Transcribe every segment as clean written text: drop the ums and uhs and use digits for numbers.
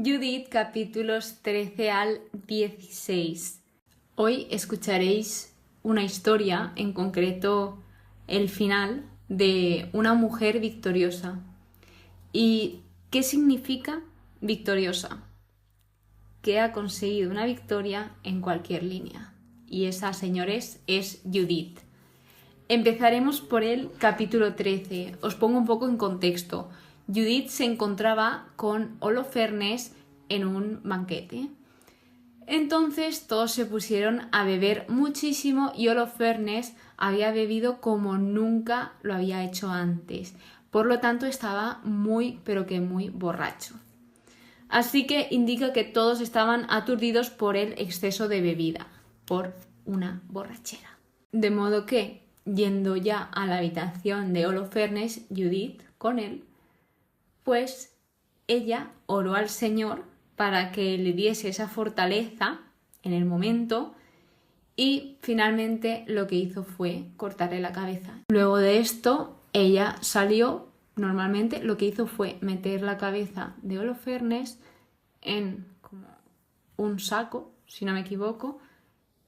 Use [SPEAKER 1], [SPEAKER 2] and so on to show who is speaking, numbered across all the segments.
[SPEAKER 1] Judith, capítulos 13 al 16. Hoy escucharéis una historia, en concreto el final, de una mujer victoriosa. ¿Y qué significa victoriosa? Que ha conseguido una victoria en cualquier línea. Y esa, señores, es Judith. Empezaremos por el capítulo 13. Os pongo un poco en contexto. Judith se encontraba con Holofernes en un banquete. Entonces todos se pusieron a beber muchísimo y Holofernes había bebido como nunca lo había hecho antes. Por lo tanto estaba muy, pero que muy borracho. Así que indica que todos estaban aturdidos por el exceso de bebida, por una borrachera. De modo que, yendo ya a la habitación de Holofernes, Judith, con él, pues ella oró al Señor para que le diese esa fortaleza en el momento y finalmente lo que hizo fue cortarle la cabeza. Luego de esto, ella salió, normalmente lo que hizo fue meter la cabeza de Holofernes en como un saco, si no me equivoco,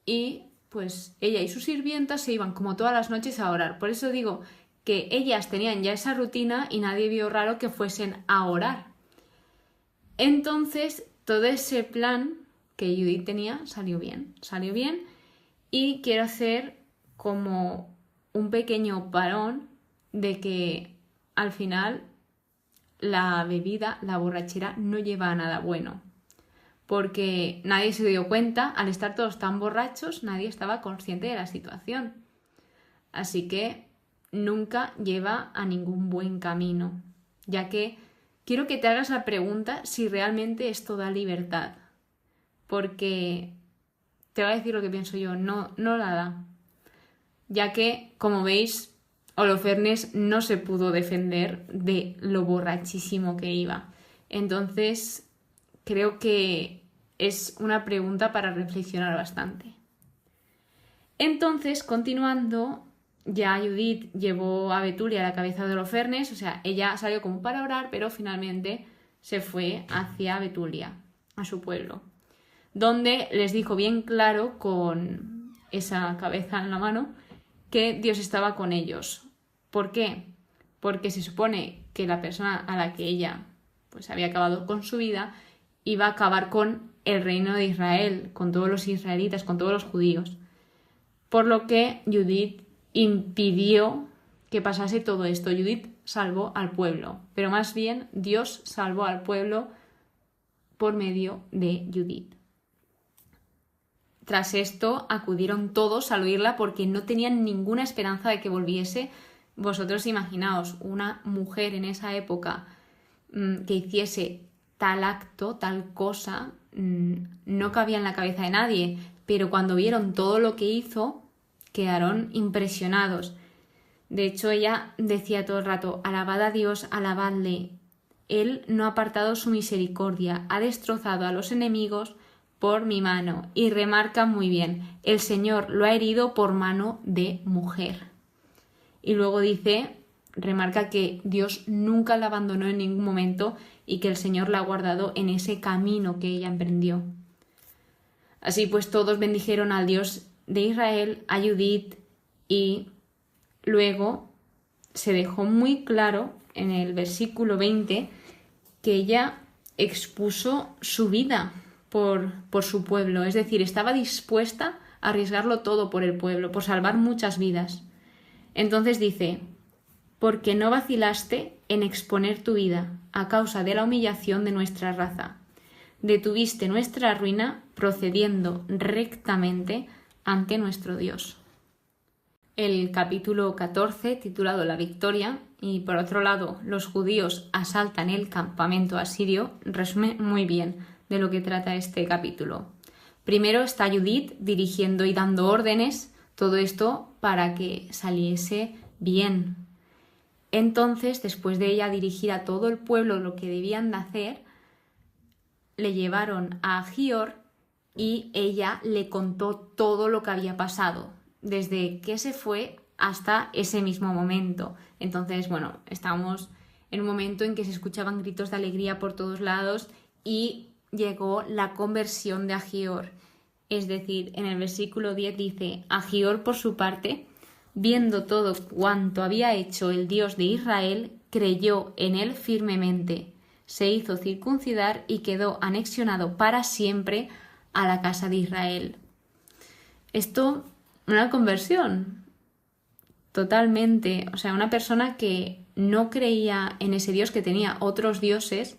[SPEAKER 1] y pues ella y sus sirvientas se iban como todas las noches a orar. Por eso digo que ellas tenían ya esa rutina y nadie vio raro que fuesen a orar. Entonces, todo ese plan que Judith tenía salió bien y quiero hacer como un pequeño parón de que al final la bebida, la borrachera, no lleva a nada bueno. Porque nadie se dio cuenta, al estar todos tan borrachos, nadie estaba consciente de la situación. Así que nunca lleva a ningún buen camino, ya que quiero que te hagas la pregunta si realmente esto da libertad, porque te voy a decir lo que pienso yo, no la da, ya que, como veis, Holofernes no se pudo defender de lo borrachísimo que iba. Entonces, creo que es una pregunta para reflexionar bastante. Entonces, continuando, ya Judith llevó a Betulia a la cabeza de Holofernes, o sea, ella salió como para orar, pero finalmente se fue hacia Betulia, a su pueblo, donde les dijo bien claro, con esa cabeza en la mano, que Dios estaba con ellos. ¿Por qué? Porque se supone que la persona a la que ella pues había acabado con su vida iba a acabar con el reino de Israel, con todos los israelitas, con todos los judíos. Por lo que Judith impidió que pasase todo esto. Judith salvó al pueblo, pero más bien Dios salvó al pueblo por medio de Judith. Tras esto acudieron todos a oírla porque no tenían ninguna esperanza de que volviese. Vosotros imaginaos, una mujer en esa época que hiciese tal acto, tal cosa, no cabía en la cabeza de nadie, pero cuando vieron todo lo que hizo, quedaron impresionados. De hecho, ella decía todo el rato, alabad a Dios, alabadle. Él no ha apartado su misericordia, ha destrozado a los enemigos por mi mano. Y remarca muy bien, el Señor lo ha herido por mano de mujer. Y luego dice, remarca que Dios nunca la abandonó en ningún momento y que el Señor la ha guardado en ese camino que ella emprendió. Así pues todos bendijeron al Dios de Israel, a Judith, y luego se dejó muy claro en el versículo 20 que ella expuso su vida por su pueblo, es decir, estaba dispuesta a arriesgarlo todo por el pueblo, por salvar muchas vidas. Entonces dice, porque no vacilaste en exponer tu vida a causa de la humillación de nuestra raza. Detuviste nuestra ruina procediendo rectamente ante nuestro Dios. El capítulo 14, titulado La Victoria, y por otro lado, los judíos asaltan el campamento asirio, resume muy bien de lo que trata este capítulo. Primero está Judith dirigiendo y dando órdenes, todo esto para que saliese bien. Entonces, después de ella dirigir a todo el pueblo lo que debían de hacer, le llevaron a Achior y ella le contó todo lo que había pasado, desde que se fue hasta ese mismo momento. Entonces, bueno, estamos en un momento en que se escuchaban gritos de alegría por todos lados y llegó la conversión de Agior. Es decir, en el versículo 10 dice: Agior, por su parte, viendo todo cuanto había hecho el Dios de Israel, creyó en él firmemente, se hizo circuncidar y quedó anexionado para siempre a la casa de Israel. Esto, una conversión, totalmente. O sea, una persona que no creía en ese Dios, que tenía otros dioses,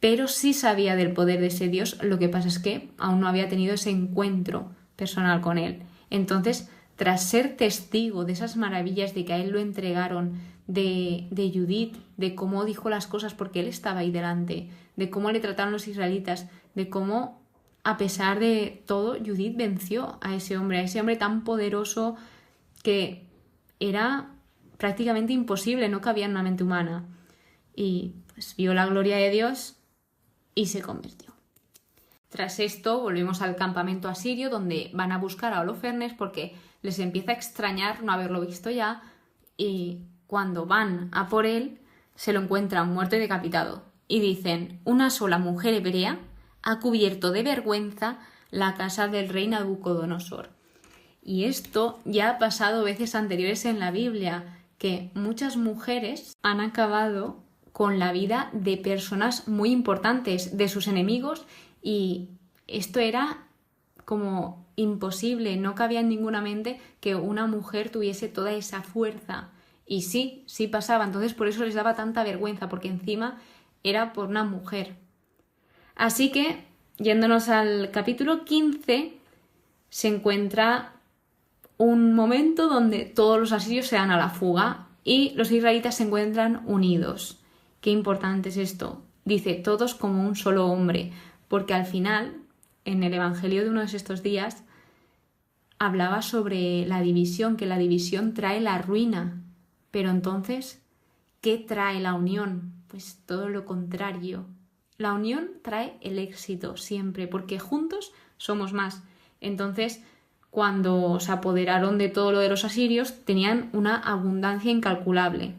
[SPEAKER 1] pero sí sabía del poder de ese Dios. Lo que pasa es que aún no había tenido ese encuentro personal con él. Entonces, tras ser testigo de esas maravillas, de que a él lo entregaron, de Judith, de cómo dijo las cosas porque él estaba ahí delante, de cómo le trataron los israelitas, de cómo, a pesar de todo, Judith venció a ese hombre tan poderoso que era prácticamente imposible, no cabía en una mente humana. Y pues vio la gloria de Dios y se convirtió. Tras esto volvemos al campamento asirio, donde van a buscar a Holofernes porque les empieza a extrañar no haberlo visto ya, y cuando van a por él se lo encuentran muerto y decapitado. Y dicen: una sola mujer hebrea ha cubierto de vergüenza la casa del rey Nabucodonosor. Y esto ya ha pasado veces anteriores en la Biblia, que muchas mujeres han acabado con la vida de personas muy importantes, de sus enemigos, y esto era como imposible, no cabía en ninguna mente que una mujer tuviese toda esa fuerza. Y sí pasaba, entonces por eso les daba tanta vergüenza, porque encima era por una mujer. Así que, yéndonos al capítulo 15, se encuentra un momento donde todos los asirios se dan a la fuga y los israelitas se encuentran unidos. Qué importante es esto. Dice: todos como un solo hombre, porque al final, en el Evangelio de uno de estos días, hablaba sobre la división, que la división trae la ruina. Pero entonces, ¿qué trae la unión? Pues todo lo contrario. La unión trae el éxito siempre, porque juntos somos más. Entonces, cuando se apoderaron de todo lo de los asirios, tenían una abundancia incalculable.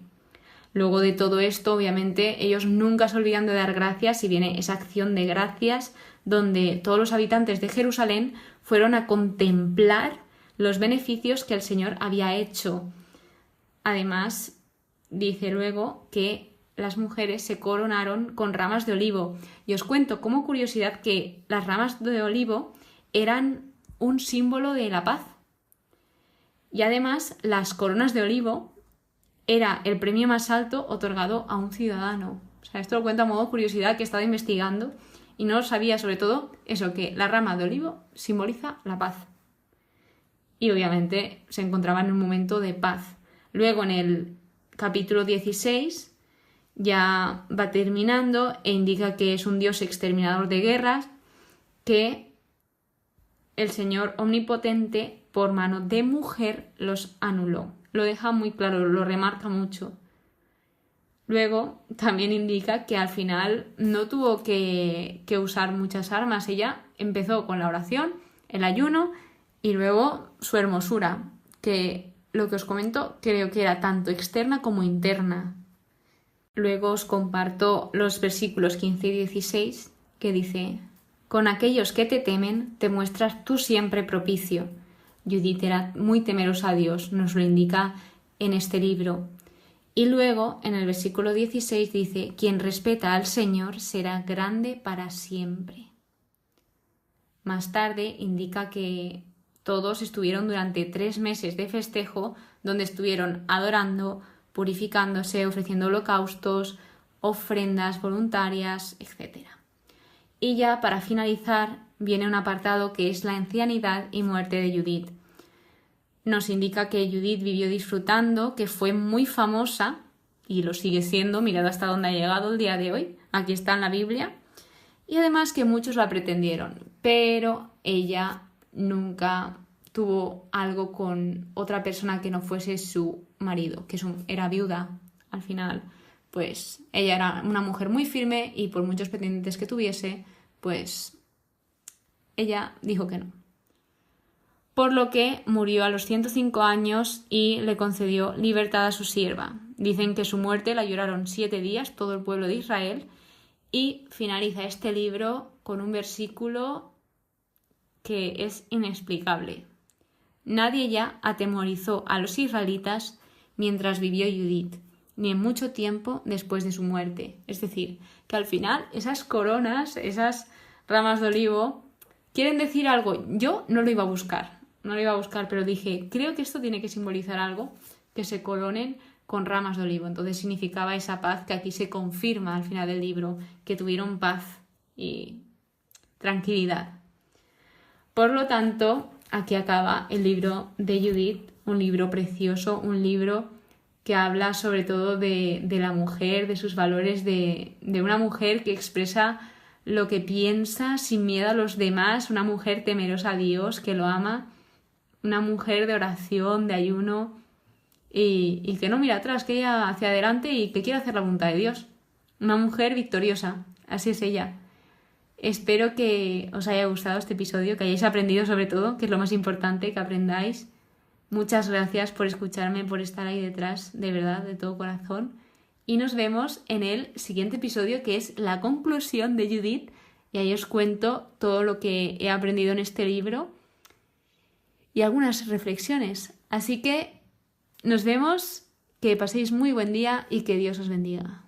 [SPEAKER 1] Luego de todo esto, obviamente, ellos nunca se olvidan de dar gracias, y viene esa acción de gracias donde todos los habitantes de Jerusalén fueron a contemplar los beneficios que el Señor había hecho. Además, dice luego que las mujeres se coronaron con ramas de olivo. Y os cuento como curiosidad que las ramas de olivo eran un símbolo de la paz. Y además, las coronas de olivo era el premio más alto otorgado a un ciudadano. O sea, esto lo cuento a modo curiosidad, que he estado investigando y no lo sabía, sobre todo eso, que la rama de olivo simboliza la paz. Y obviamente se encontraba en un momento de paz. Luego, en el capítulo 16, ya va terminando e indica que es un Dios exterminador de guerras, que el Señor omnipotente por mano de mujer los anuló. Lo deja muy claro, lo remarca mucho. Luego también indica que al final no tuvo que usar muchas armas. Ella empezó con la oración, el ayuno y luego su hermosura, que lo que os comento creo que era tanto externa como interna. Luego os comparto los versículos 15 y 16, que dice: con aquellos que te temen te muestras tú siempre propicio. Judith era muy temerosa a Dios, nos lo indica en este libro. Y luego, en el versículo 16 dice: quien respeta al Señor será grande para siempre. Más tarde indica que todos estuvieron durante 3 meses de festejo, donde estuvieron adorando, purificándose, ofreciendo holocaustos, ofrendas voluntarias, etc. Y ya para finalizar viene un apartado que es la ancianidad y muerte de Judith. Nos indica que Judith vivió disfrutando, que fue muy famosa y lo sigue siendo, mirad hasta dónde ha llegado el día de hoy, aquí está en la Biblia, y además que muchos la pretendieron, pero ella nunca tuvo algo con otra persona que no fuese su marido, que era viuda al final. Pues ella era una mujer muy firme y por muchos pretendientes que tuviese, pues ella dijo que no. Por lo que murió a los 105 años y le concedió libertad a su sierva. Dicen que su muerte la lloraron 7 días todo el pueblo de Israel Y finaliza este libro con un versículo que es inexplicable. Nadie ya atemorizó a los israelitas mientras vivió Judith, ni en mucho tiempo después de su muerte. Es decir, que al final esas coronas, esas ramas de olivo, quieren decir algo. Yo no lo iba a buscar, pero dije, creo que esto tiene que simbolizar algo, que se coronen con ramas de olivo. Entonces significaba esa paz que aquí se confirma al final del libro, que tuvieron paz y tranquilidad. Por lo tanto, aquí acaba el libro de Judith, un libro precioso, un libro que habla sobre todo de la mujer, de sus valores, de una mujer que expresa lo que piensa sin miedo a los demás, una mujer temerosa a Dios, que lo ama, una mujer de oración, de ayuno y que no mira atrás, que ella hacia adelante y que quiere hacer la voluntad de Dios. Una mujer victoriosa, así es ella. Espero que os haya gustado este episodio, que hayáis aprendido sobre todo, que es lo más importante, que aprendáis. Muchas gracias por escucharme, por estar ahí detrás, de verdad, de todo corazón. Y nos vemos en el siguiente episodio, que es la conclusión de Judith. Y ahí os cuento todo lo que he aprendido en este libro y algunas reflexiones. Así que nos vemos, que paséis muy buen día y que Dios os bendiga.